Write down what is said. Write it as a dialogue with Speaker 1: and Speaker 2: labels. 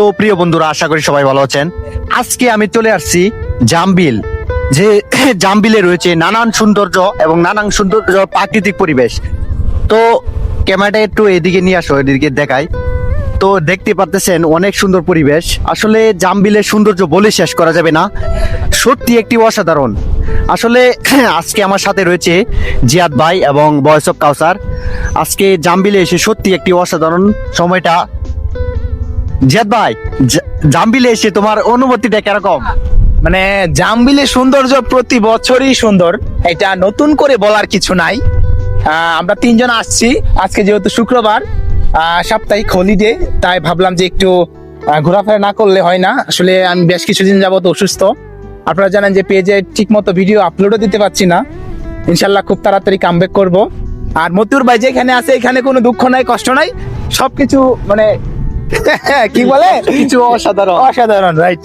Speaker 1: তো প্রিয় বন্ধুরা, আশা করি সবাই ভালো আছেন। আজকে আমি চলে আসছি জামবিল। যে জামবিলে রয়েছে নানান সৌন্দর্য এবং নানান সৌন্দর্য প্রাকৃতিক পরিবেশ। তো ক্যামেরাটা একটু এদিকে নিয়ে আসো, এদিকে দেখাই। তো দেখতে পারতেছেন অনেক সুন্দর পরিবেশ। আসলে জামবিলের সৌন্দর্য বলে শেষ করা যাবে না, সত্যি একটি অসাধারণ। আসলে আজকে আমার সাথে রয়েছে জিয়াদ ভাই এবং ভয়েস অফ কাউসার। আজকে জামবিলে এসে সত্যি একটি অসাধারণ সময়টা। জিয়াদ ভাই, জামবিলে এসে তোমার অনুভূতিটা কিরকম?
Speaker 2: মানে জামবিলের সৌন্দর্য প্রতি বছরই সুন্দর, এটা নতুন করে বলার কিছু নাই। আমরা তিনজন আসছি আজকে, যেহেতু শুক্রবার, সাপ্তাহিক হলিডে, তাই ভাবলাম যে একটু ঘোরাফেরা না করলে হয় না। আসলে আমি বেশ কিছুদিন যাবত অসুস্থ। আপনারা জানেন যে পেজে ঠিক মতো ভিডিও আপলোডও দিতে পারছি না। ইনশাল্লাহ খুব তাড়াতাড়ি কামব্যাক করব। আর মতিউর ভাই যেখানে আছে এখানে কোনো দুঃখ নাই, কষ্ট নাই, সবকিছু মানে কি বলে,
Speaker 1: কিছু অসাধারণ।
Speaker 2: অসাধারণ, রাইট।